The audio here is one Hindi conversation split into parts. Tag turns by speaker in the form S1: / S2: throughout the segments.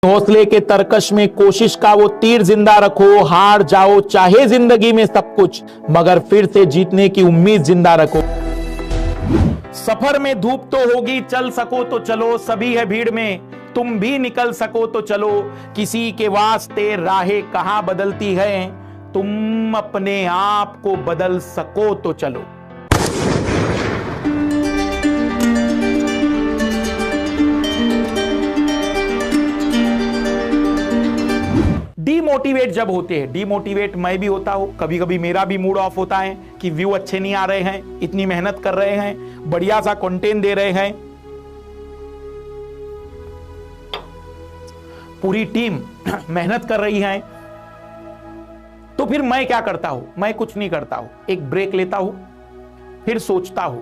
S1: हौसले के तरकश में कोशिश का वो तीर जिंदा रखो, हार जाओ चाहे जिंदगी में सब कुछ, मगर फिर से जीतने की उम्मीद जिंदा रखो। सफर में धूप तो होगी, चल सको तो चलो, सभी है भीड़ में, तुम भी निकल सको तो चलो, किसी के वास्ते राहें कहां बदलती है, तुम अपने आप को बदल सको तो चलो। डीमोटिवेट जब होते हैं, डीमोटिवेट मैं भी होता हूं, कभी कभी मेरा भी मूड ऑफ होता है कि व्यू अच्छे नहीं आ रहे हैं, इतनी मेहनत कर रहे हैं, बढ़िया सा कंटेंट दे रहे हैं, पूरी टीम मेहनत कर रही है, तो फिर मैं क्या करता हूं? मैं कुछ नहीं करता हूं, एक ब्रेक लेता हूं, फिर सोचता हूं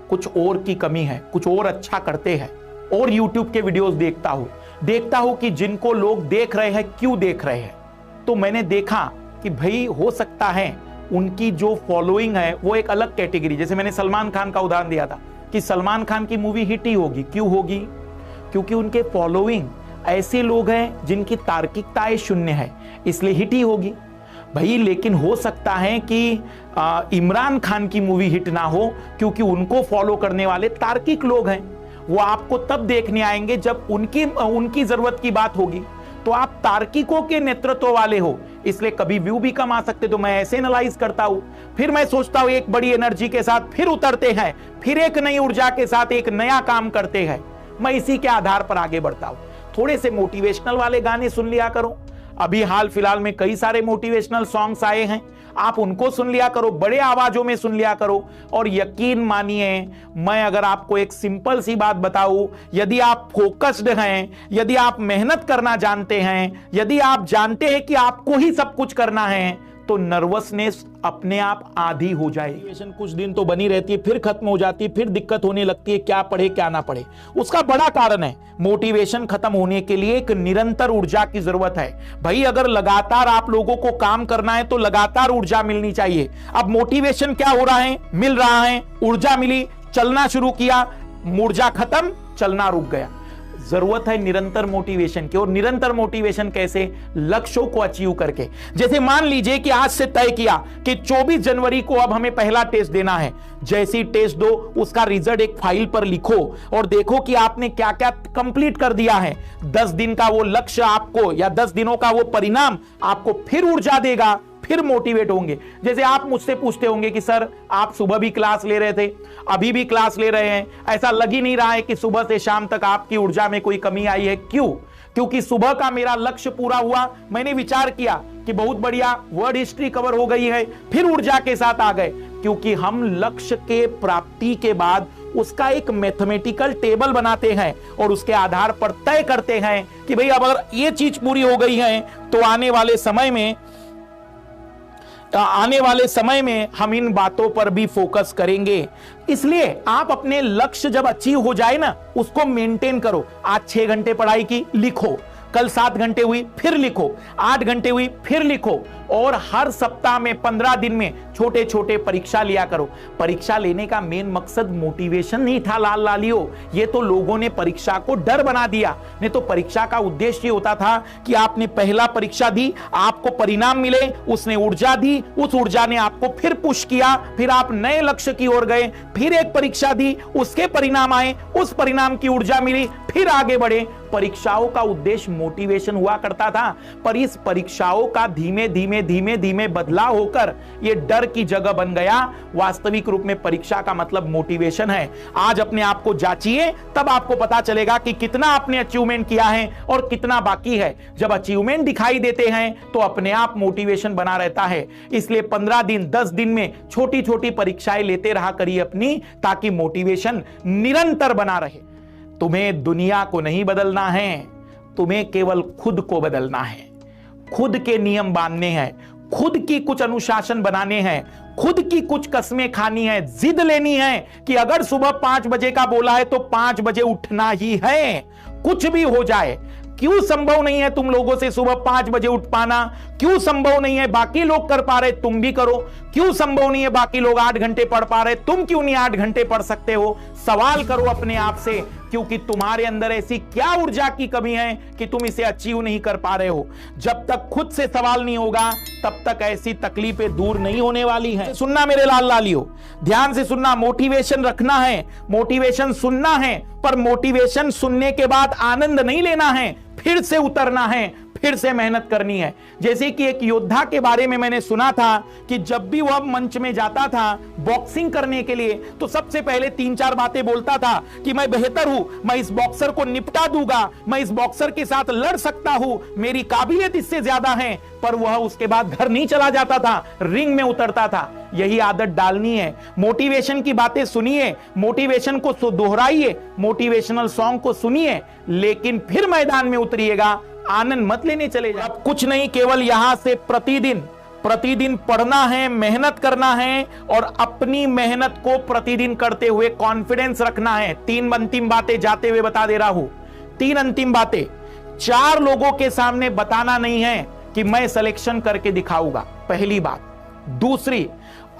S1: कुछ और की कमी है, कुछ और अच्छा करते हैं, और YouTube के वीडियोस देखता हूं कि जिनको लोग देख रहे हैं क्यों देख रहे हैं। तो मैंने देखा कि भाई हो सकता है उनकी जो फॉलोइंग है वो एक अलग कैटेगरी, जैसे मैंने सलमान खान का उदाहरण दिया था कि सलमान खान की मूवी हिट ही होगी, क्यों होगी? क्योंकि उनके फॉलोइंग ऐसे लोग हैं जिनकी तार्किकताएं शून्य है, इसलिए हिट ही होगी भाई। लेकिन हो सकता है कि इमरान खान की मूवी हिट ना हो क्योंकि उनको फॉलो करने वाले तार्किक लोग हैं, वो आपको तब देखने आएंगे जब उनकी जरूरत की बात होगी। तो आप तार्किकों के नेतृत्व वाले हो, इसलिए कभी व्यू भी कम आ सकते, तो मैं ऐसे एनालाइज करता हूं, फिर मैं सोचता हूं एक बड़ी एनर्जी के साथ फिर उतरते हैं, फिर एक नई ऊर्जा के साथ एक नया काम करते हैं। मैं इसी के आधार पर आगे बढ़ता हूं। थोड़े से मोटिवेशनल वाले गाने सुन लिया करो, अभी हाल फिलहाल में कई सारे मोटिवेशनल सॉन्ग्स आए हैं, आप उनको सुन लिया करो, बड़े आवाजों में सुन लिया करो। और यकीन मानिए, मैं अगर आपको एक सिंपल सी बात बताऊं, यदि आप फोकस्ड हैं, यदि आप मेहनत करना जानते हैं, यदि आप जानते हैं कि आपको ही सब कुछ करना है, तो नर्वसनेस अपने आप आधी हो जाएगी। कुछ दिन तो बनी रहती है, फिर खत्म हो जाती है, फिर दिक्कत होने लगती है, क्या पढ़े क्या ना पढ़े। उसका बड़ा कारण है मोटिवेशन खत्म होने के लिए एक निरंतर ऊर्जा की जरूरत है भाई। अगर लगातार आप लोगों को काम करना है तो लगातार ऊर्जा मिलनी चाहिए। अब मोटिवेशन क्या हो रहा है? मिल रहा है, ऊर्जा मिली, चलना शुरू किया, ऊर्जा खत्म, चलना रुक गया। जरूरत है निरंतर मोटिवेशन की। और निरंतर मोटिवेशन कैसे? लक्ष्यों को अचीव करके। जैसे मान लीजिए कि आज से तय किया कि 24 जनवरी को अब हमें पहला टेस्ट देना है। जैसे ही टेस्ट दो, उसका रिजल्ट एक फाइल पर लिखो और देखो कि आपने क्या क्या कंप्लीट कर दिया है। 10 दिन का वो लक्ष्य आपको, या 10 दिनों का वो परिणाम आपको फिर ऊर्जा देगा, फिर मोटिवेट होंगे। जैसे आप मुझसे पूछते होंगे कि सर आप सुबह भी क्लास ले रहे थे, अभी भी क्लास ले रहे हैं, ऐसा लग ही नहीं रहा है कि सुबह से शाम तक आपकी ऊर्जा में कोई कमी आई है। क्यों? क्योंकि सुबह का मेरा लक्ष्य पूरा हुआ, मैंने विचार किया कि बहुत बढ़िया वर्ड हिस्ट्री कवर हो गई है, फिर ऊर्जा के साथ आ गए। क्योंकि हम लक्ष्य के प्राप्ति के बाद उसका एक मैथमेटिकल टेबल बनाते हैं और उसके आधार पर तय करते हैं कि भाई अब अगर ये चीज पूरी हो गई है तो आने वाले समय में हम इन बातों पर भी फोकस करेंगे। इसलिए आप अपने लक्ष्य जब अचीव हो जाए ना, उसको मेंटेन करो। आज 6 घंटे पढ़ाई की, लिखो। कल 7 घंटे हुई, फिर लिखो। 8 घंटे हुई, फिर लिखो। और हर सप्ताह में 15 दिन में छोटे छोटे परीक्षा लिया करो। परीक्षा लेने का मेन मकसद मोटिवेशन नहीं था लाल लालियो, ये तो लोगों ने परीक्षा को डर बना दिया। नहीं तो परीक्षा का उद्देश्य होता था कि आपने पहला परीक्षा दी, आपको परिणाम मिले, उसने ऊर्जा दी, उस ऊर्जा ने आपको फिर पुश किया, फिर आप नए लक्ष्य की ओर गए, फिर एक परीक्षा दी, उसके परिणाम आए, उस परिणाम की ऊर्जा मिली, फिर आगे बढ़े। परीक्षाओं का उद्देश्य मोटिवेशन हुआ करता था, पर इस परीक्षाओं का धीमे धीमे बदलाव होकर यह डर की जगह बन गया। वास्तविक रूप में परीक्षा का मतलब मोटिवेशन है। आज अपने आप को जांचिए, तब आपको पता चलेगा कि कितना आपने अचीवमेंट किया है और कितना बाकी है। जब अचीवमेंट दिखाई देते हैं तो अपने आप मोटिवेशन बना रहता है। इसलिए 15 दिन 10 दिन में छोटी छोटी परीक्षाएं लेते रहा करिए अपनी, ताकि मोटिवेशन निरंतर बना रहे। तुम्हें दुनिया को नहीं बदलना है, तुम्हें केवल खुद को बदलना है। खुद के नियम बांधने हैं, खुद की कुछ अनुशासन बनाने हैं, खुद की कुछ कस्में खानी है, जिद लेनी है कि अगर सुबह 5 बजे का बोला है तो 5 बजे उठना ही है, कुछ भी हो जाए। क्यों संभव नहीं है तुम लोगों से सुबह 5 बजे उठ पाना? क्यों संभव नहीं है? बाकी लोग कर पा रहे, तुम भी करो। क्यों संभव नहीं है बाकी लोग 8 घंटे पढ़ पा रहे, तुम क्यों नहीं 8 घंटे पढ़ सकते हो? सवाल करो अपने आप से, क्योंकि तुम्हारे अंदर ऐसी क्या ऊर्जा की कमी है कि तुम इसे अचीव नहीं कर पा रहे हो। जब तक खुद से सवाल नहीं होगा तब तक ऐसी तकलीफें दूर नहीं होने वाली हैं। सुनना मेरे लाल लालियो, ध्यान से सुनना। मोटिवेशन रखना है, मोटिवेशन सुनना है, पर मोटिवेशन सुनने के बाद आनंद नहीं लेना है, फिर से उतरना है, फिर से मेहनत करनी है। जैसे कि एक योद्धा के बारे में मैंने सुना था कि जब भी वह मंच में जाता था बॉक्सिंग करने के लिए, तो सबसे पहले 3-4 बातें बोलता था कि मैं बेहतर हूं, मैं इस बॉक्सर को निपटा दूंगा, मैं इस बॉक्सर के साथ लड़ सकता हूं, मेरी काबिलियत इससे ज्यादा है। पर वह उसके बाद घर नहीं चला जाता था, रिंग में उतरता था। यही आदत डालनी है। मोटिवेशन की बातें सुनिए, मोटिवेशन को दोहराइए, मोटिवेशनल सॉन्ग को सुनिए, लेकिन फिर मैदान में उतरिएगा, आनंद मत लेने चले जाए। अब कुछ नहीं, केवल यहां से प्रतिदिन पढ़ना है, मेहनत करना है और अपनी मेहनत को प्रतिदिन करते हुए कॉन्फिडेंस रखना है। 3 अंतिम बातें जाते हुए बता दे रहा हूं, 3 अंतिम बातें। 4 लोगों के सामने बताना नहीं है कि मैं सिलेक्शन करके दिखाऊंगा, पहली बात। दूसरी,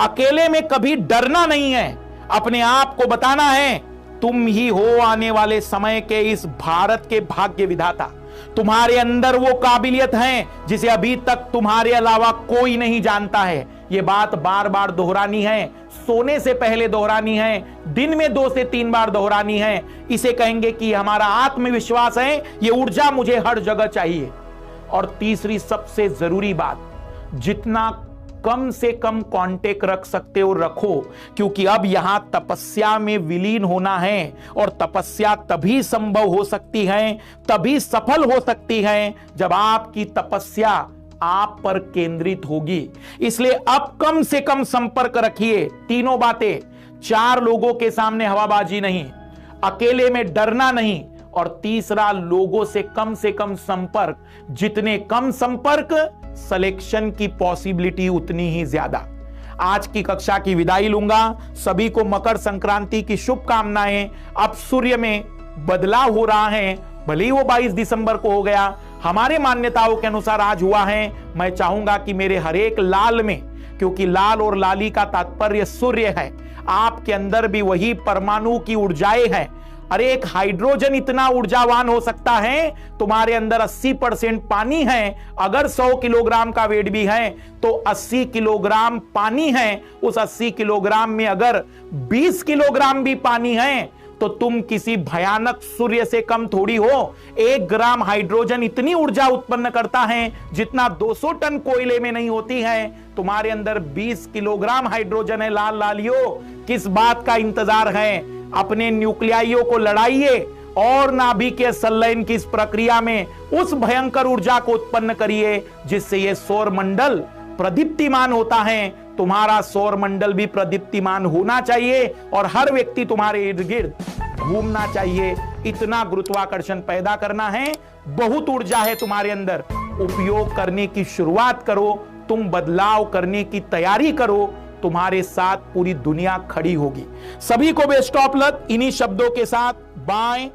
S1: अकेले में कभी डरना नहीं है, अपने आप को बताना है तुम ही हो आने वाले समय के इस भारत के भाग्य विधाता। तुम्हारे अंदर वो काबिलियत है जिसे अभी तक तुम्हारे अलावा कोई नहीं जानता है। ये बात बार बार दोहरानी है, सोने से पहले दोहरानी है, दिन में 2 से 3 बार दोहरानी है। इसे कहेंगे कि हमारा आत्मविश्वास है, ये ऊर्जा मुझे हर जगह चाहिए। और तीसरी सबसे जरूरी बात, जितना कम से कम कांटेक्ट रख सकते हो रखो, क्योंकि अब यहां तपस्या में विलीन होना है और तपस्या तभी संभव हो सकती है, तभी सफल हो सकती है जब आपकी तपस्या आप पर केंद्रित होगी। इसलिए अब कम से कम संपर्क रखिए। 3 बातें, 4 लोगों के सामने हवाबाजी नहीं, अकेले में डरना नहीं, और तीसरा लोगों से कम संपर्क। जितने कम संपर्क, सिलेक्शन की पॉसिबिलिटी उतनी ही ज्यादा। आज की कक्षा की विदाई लूंगा। सभी को मकर संक्रांति की शुभकामनाएं। अब सूर्य में बदलाव हो रहा है, भले ही वो 22 दिसंबर को हो गया, हमारे मान्यताओं के अनुसार आज हुआ है। मैं चाहूंगा कि मेरे हर एक लाल में, क्योंकि लाल और लाली का तात्पर्य सूर्य है, आपके अंदर भी वही परमाणु की ऊर्जाएं हैं। अरे एक हाइड्रोजन इतना ऊर्जावान हो सकता है, तुम्हारे अंदर 80% पानी है। अगर 100 किलोग्राम का वेट भी है तो 80 किलोग्राम पानी है। उस 80 किलोग्राम में अगर 20 किलोग्राम भी पानी है तो तुम किसी भयानक सूर्य से कम थोड़ी हो। 1 ग्राम हाइड्रोजन इतनी ऊर्जा उत्पन्न करता है जितना 200 टन कोयले में नहीं होती है। तुम्हारे अंदर 20 किलोग्राम हाइड्रोजन है। लाल लालियो, किस बात का इंतजार है? अपने न्यूक्लियाइयों को लड़ाइए और नाभिकीय संलयन की इस प्रक्रिया में उस भयंकर ऊर्जा को उत्पन्न करिए जिससे यह सौर मंडल प्रदीप्तिमान होता है। तुम्हारा सौर मंडल भी प्रदीप्तिमान होना चाहिए और हर व्यक्ति तुम्हारे इर्द गिर्द घूमना चाहिए। इतना गुरुत्वाकर्षण पैदा करना है। बहुत ऊर्जा है तुम्हारे अंदर, उपयोग करने की शुरुआत करो। तुम बदलाव करने की तैयारी करो, तुम्हारे साथ पूरी दुनिया खड़ी होगी। सभी को बेस्ट ऑफ लक। इन्हीं शब्दों के साथ बाय।